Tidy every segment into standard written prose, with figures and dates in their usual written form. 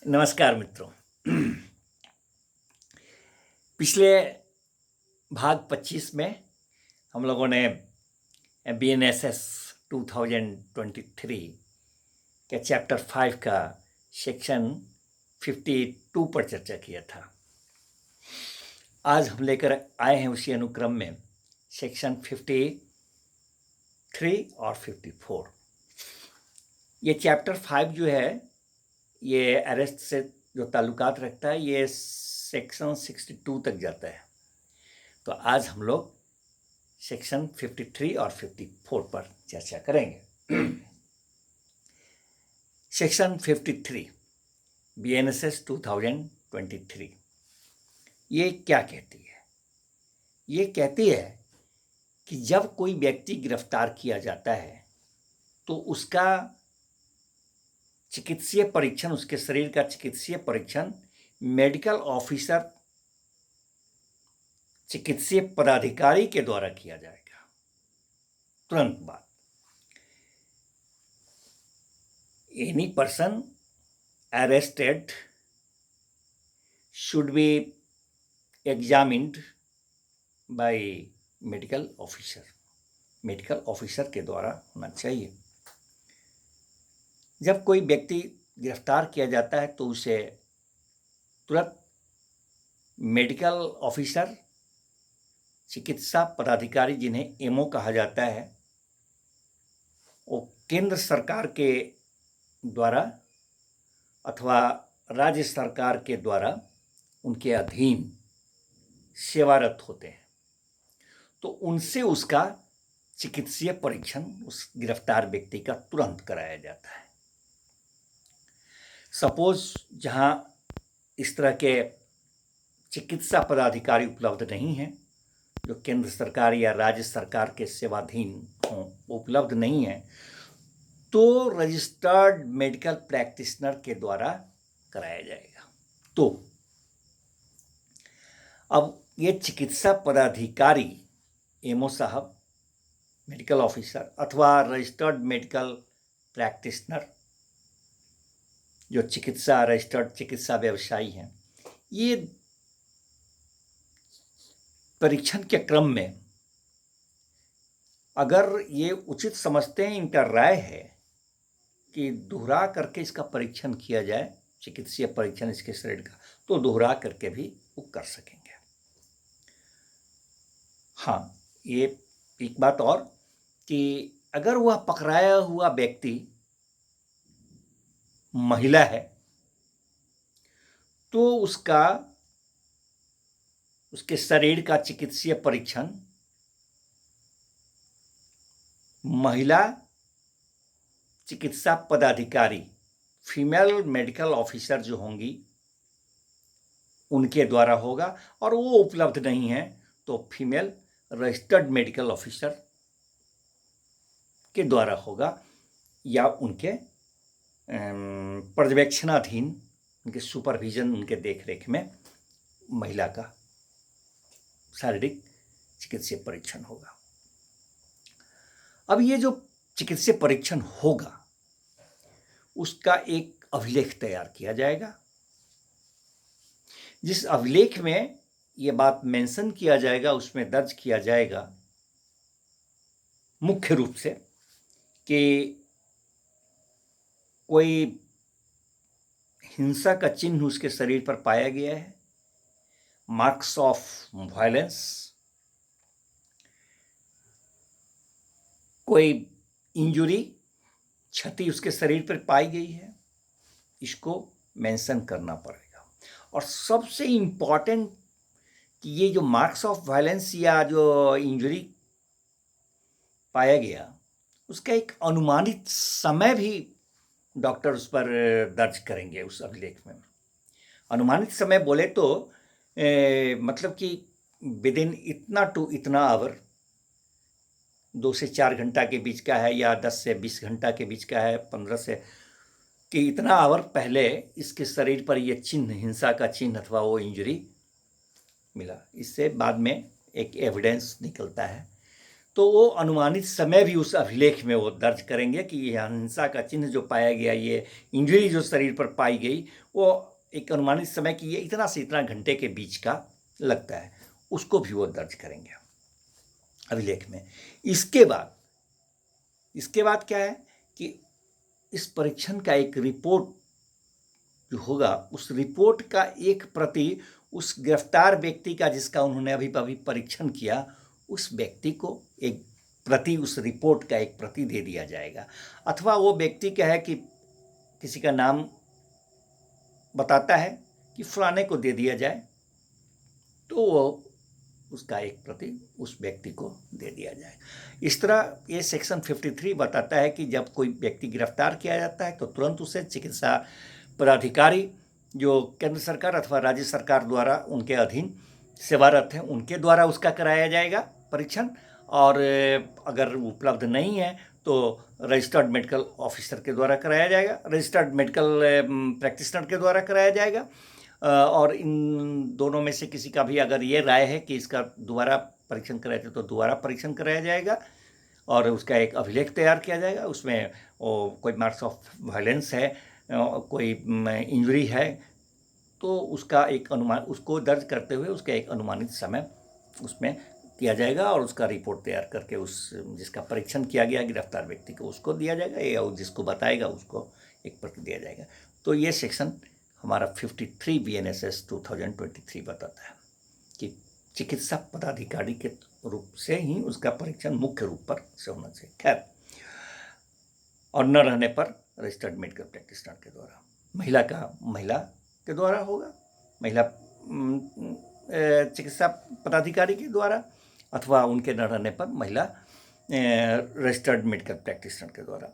नमस्कार मित्रों। पिछले भाग 25 में हम लोगों ने BNSS 2023 के चैप्टर 5 का सेक्शन 52 पर चर्चा किया था। आज हम लेकर आए हैं उसी अनुक्रम में सेक्शन 53 और 54। ये चैप्टर 5 जो है ये अरेस्ट से जो ताल्लुकात रखता है ये सेक्शन 62 तक जाता है। तो आज हम लोग सेक्शन 53 और 54 पर चर्चा करेंगे। सेक्शन 53 BNSS 2023 ये क्या कहती है? ये कहती है कि जब कोई व्यक्ति गिरफ्तार किया जाता है तो उसका चिकित्सीय परीक्षण, उसके शरीर का चिकित्सीय परीक्षण मेडिकल ऑफिसर, चिकित्सीय पदाधिकारी के द्वारा किया जाएगा। तुरंत बाद any person arrested should be examined bye medical officer. Medical officer के द्वारा होना चाहिए। जब कोई व्यक्ति गिरफ्तार किया जाता है तो उसे तुरंत मेडिकल ऑफिसर, चिकित्सा पदाधिकारी जिन्हें एमओ कहा जाता है, वो केंद्र सरकार के द्वारा अथवा राज्य सरकार के द्वारा उनके अधीन सेवारत होते हैं। तो उनसे उसका चिकित्सीय परीक्षण उस गिरफ्तार व्यक्ति का तुरंत कराया जाता है। सपोज जहाँ इस तरह के चिकित्सा पदाधिकारी उपलब्ध नहीं हैं, जो केंद्र सरकार या राज्य सरकार के सेवाधीन हों, उपलब्ध नहीं है, तो रजिस्टर्ड मेडिकल प्रैक्टिशनर के द्वारा कराया जाएगा। तो अब ये चिकित्सा पदाधिकारी एमओ साहब, मेडिकल ऑफिसर अथवा रजिस्टर्ड मेडिकल प्रैक्टिशनर जो रजिस्टर्ड चिकित्सा व्यवसायी हैं, ये परीक्षण के क्रम में अगर ये उचित समझते हैं, इनका राय है कि दोहरा करके इसका परीक्षण किया जाए, चिकित्सीय परीक्षण इसके शरीर का, तो दोहरा करके भी वो कर सकेंगे। हाँ, ये एक बात और कि अगर वह पकड़ाया हुआ व्यक्ति महिला है तो उसके शरीर का चिकित्सीय परीक्षण महिला चिकित्सा पदाधिकारी, फीमेल मेडिकल ऑफिसर जो होंगी उनके द्वारा होगा, और वो उपलब्ध नहीं है तो फीमेल रजिस्टर्ड मेडिकल ऑफिसर के द्वारा होगा या उनके पर्यवेक्षणाधीन, उनके सुपरविजन, उनके देखरेख में महिला का शारीरिक चिकित्सीय परीक्षण होगा। अब ये जो चिकित्सीय परीक्षण होगा उसका एक अभिलेख तैयार किया जाएगा, जिस अभिलेख में ये बात मेंशन किया जाएगा, उसमें दर्ज किया जाएगा मुख्य रूप से कि कोई हिंसा का चिन्ह उसके शरीर पर पाया गया है, मार्क्स ऑफ वायलेंस, कोई इंजुरी, क्षति उसके शरीर पर पाई गई है, इसको मेंशन करना पड़ेगा। और सबसे इम्पॉर्टेंट कि ये जो मार्क्स ऑफ वायलेंस या जो इंजुरी पाया गया उसका एक अनुमानित समय भी डॉक्टर उस पर दर्ज करेंगे उस अभिलेख में। अनुमानित समय बोले तो मतलब कि विद इन इतना टू इतना आवर, 2 से 4 घंटा के बीच का है या 10 से 20 घंटा के बीच का है, 15 से कि इतना आवर पहले इसके शरीर पर ये चिन्ह, हिंसा का चिन्ह अथवा वो इंजरी मिला। इससे बाद में एक एविडेंस निकलता है। तो वो अनुमानित समय भी उस अभिलेख में वो दर्ज करेंगे कि यह हिंसा का चिन्ह जो पाया गया, ये इंजरी जो शरीर पर पाई गई, वो एक अनुमानित समय कि ये इतना से इतना घंटे के बीच का लगता है, उसको भी वो दर्ज करेंगे अभिलेख में। इसके बाद क्या है कि इस परीक्षण का एक रिपोर्ट जो होगा, उस रिपोर्ट का एक प्रति उस गिरफ्तार व्यक्ति का जिसका उन्होंने अभी परीक्षण किया, उस व्यक्ति को एक प्रति, उस रिपोर्ट का एक प्रति दे दिया जाएगा। अथवा वो व्यक्ति क्या है कि किसी का नाम बताता है कि फलाने को दे दिया जाए, तो वो उसका एक प्रति उस व्यक्ति को दे दिया जाए। इस तरह ये सेक्शन 53 बताता है कि जब कोई व्यक्ति गिरफ्तार किया जाता है तो तुरंत उसे चिकित्सा पदाधिकारी जो केंद्र सरकार अथवा राज्य सरकार द्वारा उनके अधीन सेवारत हैं, उनके द्वारा उसका कराया जाएगा परीक्षण। और अगर उपलब्ध नहीं है तो रजिस्टर्ड मेडिकल ऑफिसर के द्वारा कराया जाएगा, रजिस्टर्ड मेडिकल प्रैक्टिशनर के द्वारा कराया जाएगा। और इन दोनों में से किसी का भी अगर ये राय है कि इसका दोबारा परीक्षण कराया जाए तो दोबारा परीक्षण कराया जाएगा और उसका एक अभिलेख तैयार किया जाएगा। उसमें कोई मार्क्स ऑफ वायलेंस है, कोई इंजरी है, तो उसका एक अनुमान, उसको दर्ज करते हुए उसका एक अनुमानित समय उसमें किया जाएगा और उसका रिपोर्ट तैयार करके उस जिसका परीक्षण किया गया गिरफ्तार व्यक्ति को उसको दिया जाएगा, या जिसको बताएगा उसको एक प्रति दिया जाएगा। तो ये सेक्शन हमारा 53 BNSS 2023 बताता है कि चिकित्सा पदाधिकारी के रूप से ही उसका परीक्षण मुख्य रूप पर से होना चाहिए। खैर, और न रहने पर रजिस्टर्ड मेडिकल प्रैक्टिशनर के द्वारा, महिला के द्वारा होगा, महिला चिकित्सा पदाधिकारी के द्वारा, अथवा उनके न रहने पर महिला रजिस्टर्ड मेडिकल प्रैक्टिशनर के द्वारा।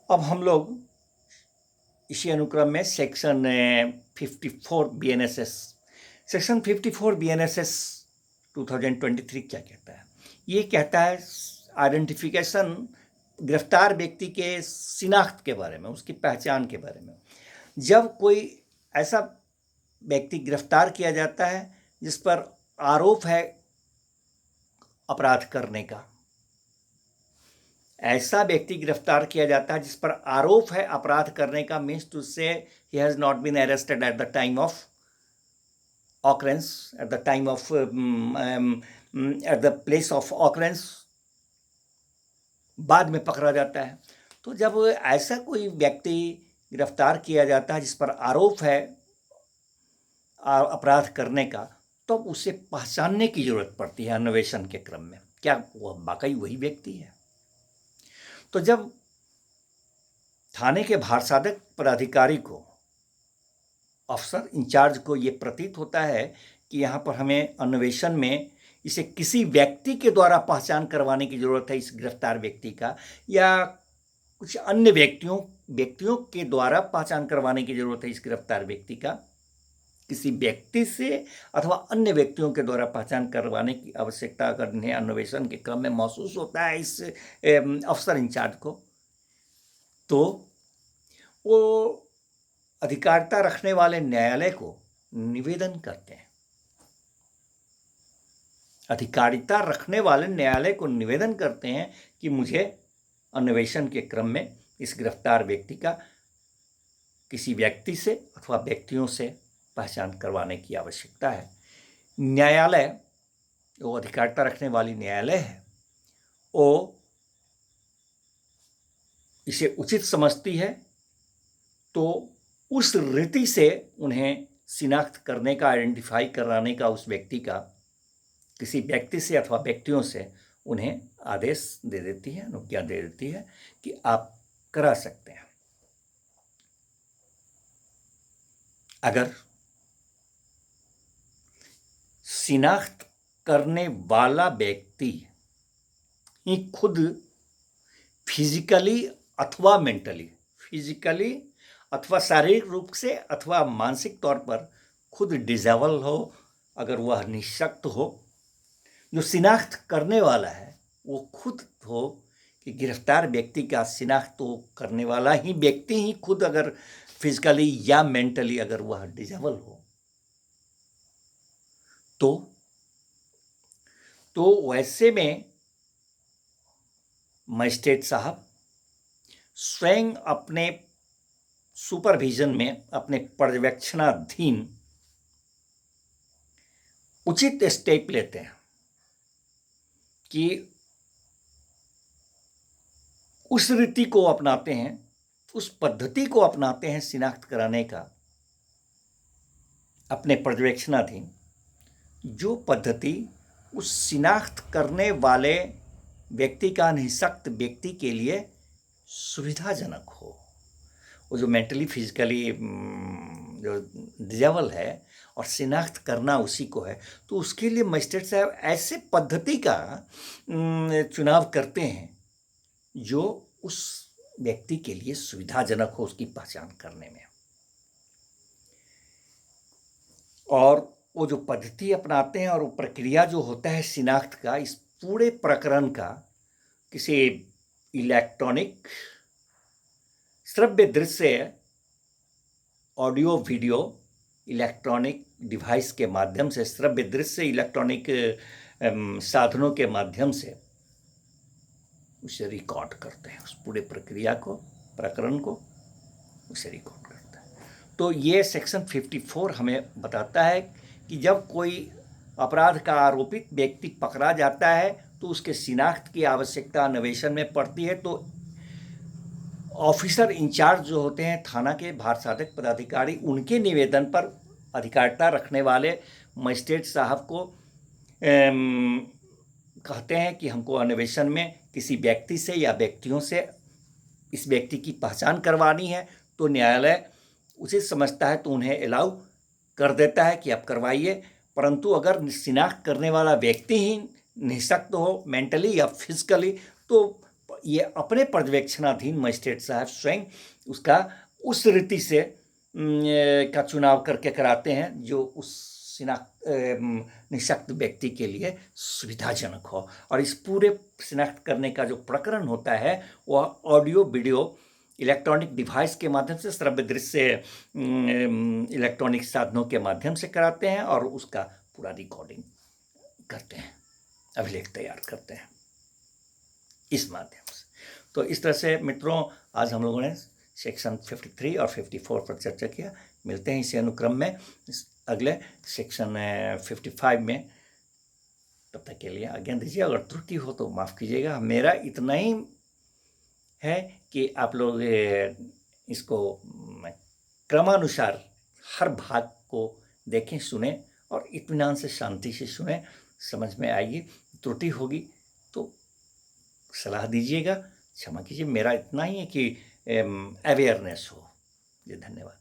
अब हम लोग इसी अनुक्रम में सेक्शन 54 BNSS, सेक्शन 54 BNSS 2023 क्या कहता है? ये कहता है आइडेंटिफिकेशन, गिरफ्तार व्यक्ति के शिनाख्त के बारे में, उसकी पहचान के बारे में। जब कोई ऐसा व्यक्ति गिरफ्तार किया जाता है जिस पर आरोप है अपराध करने का, ऐसा व्यक्ति गिरफ्तार किया जाता है जिस पर आरोप है अपराध करने का, मीन्स टू से ही has not been arrested at the time of occurrence, at the time of at the place of occurrence, बाद में पकड़ा जाता है। तो जब ऐसा कोई व्यक्ति गिरफ्तार किया जाता है जिस पर आरोप है अपराध करने का, तो उसे पहचानने की जरूरत पड़ती है अन्वेषण के क्रम में, क्या वह वाकई वही व्यक्ति है। तो जब थाने के भारसाधक पदाधिकारी को, अफसर इंचार्ज को ये प्रतीत होता है कि यहाँ पर हमें अन्वेषण में इसे किसी व्यक्ति के द्वारा पहचान करवाने की जरूरत है, इस गिरफ्तार व्यक्ति का, या कुछ अन्य व्यक्तियों के द्वारा पहचान करवाने की जरूरत है इस गिरफ्तार व्यक्ति का, किसी व्यक्ति से अथवा अन्य व्यक्तियों के द्वारा पहचान करवाने की आवश्यकता अगर इन्हें अन्वेषण के क्रम में महसूस होता है इस अफसर इंचार्ज को, तो वो अधिकारिता रखने वाले न्यायालय को निवेदन करते हैं। अधिकारिता रखने वाले न्यायालय को निवेदन करते हैं कि मुझे अन्वेषण के क्रम में इस गिरफ्तार व्यक्ति का किसी व्यक्ति से अथवा व्यक्तियों से पहचान करवाने की आवश्यकता है। न्यायालय, वो अधिकारिता रखने वाली न्यायालय है, वो इसे उचित समझती है तो उस रीति से उन्हें शिनाख्त करने का, आइडेंटिफाई कराने का उस व्यक्ति का किसी व्यक्ति से अथवा व्यक्तियों से उन्हें आदेश दे देती है, अनुज्ञा दे देती है कि आप करा सकते हैं। अगर शिनाख्त करने वाला व्यक्ति ही खुद फिजिकली अथवा मेंटली, फिजिकली अथवा शारीरिक रूप से अथवा मानसिक तौर पर खुद डिजेबल हो, अगर वह निःशक्त हो, जो शिनाख्त करने वाला है वो खुद हो कि गिरफ्तार व्यक्ति का शिनाख्त तो करने वाला ही व्यक्ति ही खुद अगर फिजिकली या मेंटली अगर वह डिजेबल हो, तो वैसे में मजिस्ट्रेट साहब स्वयं अपने सुपरविजन में, अपने पर्यवेक्षणाधीन उचित स्टेप लेते हैं कि उस रीति को अपनाते हैं, उस पद्धति को अपनाते हैं शिनाख्त कराने का अपने पर्यवेक्षणाधीन, जो पद्धति उस शिनाख्त करने वाले व्यक्ति का, निःशक्त व्यक्ति के लिए सुविधाजनक हो। वो जो मेंटली फिजिकली जो डिजेबल है और शिनाख्त करना उसी को है, तो उसके लिए मजिस्ट्रेट साहब ऐसे पद्धति का चुनाव करते हैं जो उस व्यक्ति के लिए सुविधाजनक हो उसकी पहचान करने में। और वो जो पद्धति अपनाते हैं और वो प्रक्रिया जो होता है शिनाख्त का, इस पूरे प्रकरण का किसी इलेक्ट्रॉनिक श्रव्य दृश्य, ऑडियो वीडियो, इलेक्ट्रॉनिक डिवाइस के माध्यम से, श्रव्य दृश्य इलेक्ट्रॉनिक साधनों के माध्यम से उसे रिकॉर्ड करते हैं, उस पूरे प्रक्रिया को, प्रकरण को उसे रिकॉर्ड करते हैं। तो ये सेक्शन 54 हमें बताता है कि जब कोई अपराध का आरोपित व्यक्ति पकड़ा जाता है तो उसके शिनाख्त की आवश्यकता अन्वेषण में पड़ती है। तो ऑफिसर इंचार्ज जो होते हैं थाना के भारसाधक पदाधिकारी, उनके निवेदन पर अधिकारिता रखने वाले मजिस्ट्रेट साहब को कहते हैं कि हमको अन्वेषण में किसी व्यक्ति से या व्यक्तियों से इस व्यक्ति की पहचान करवानी है, तो न्यायालय उचित समझता है तो उन्हें अलाउ कर देता है कि आप करवाइए। परंतु अगर शिनाख्त करने वाला व्यक्ति ही निःशक्त हो मेंटली या फिजिकली, तो ये अपने पर्यवेक्षणाधीन मजिस्ट्रेट साहब स्वयं उसका उस रीति से का चुनाव करके कराते हैं जो उस निःशक्त व्यक्ति के लिए सुविधाजनक हो। और इस पूरे शिनाख्त करने का जो प्रकरण होता है वह ऑडियो वीडियो इलेक्ट्रॉनिक डिवाइस के माध्यम से, श्रव्य दृश्य इलेक्ट्रॉनिक साधनों के माध्यम से कराते हैं और उसका पूरा रिकॉर्डिंग करते हैं, अभिलेख तैयार करते हैं इस माध्यम से। तो इस तरह से मित्रों आज हम लोगों ने सेक्शन 53 और 54 पर चर्चा किया। मिलते हैं इसी अनुक्रम में अगले सेक्शन 55 में। तब तक के लिए आज्ञा दीजिए। अगर त्रुटि हो तो माफ़ कीजिएगा। मेरा इतना ही है कि आप लोग इसको क्रमानुसार हर भाग को देखें, सुने और इत्मीनान से, शांति से सुने, समझ में आएगी। त्रुटि होगी तो सलाह दीजिएगा, क्षमा कीजिए। मेरा इतना ही है कि अवेयरनेस हो। जी धन्यवाद।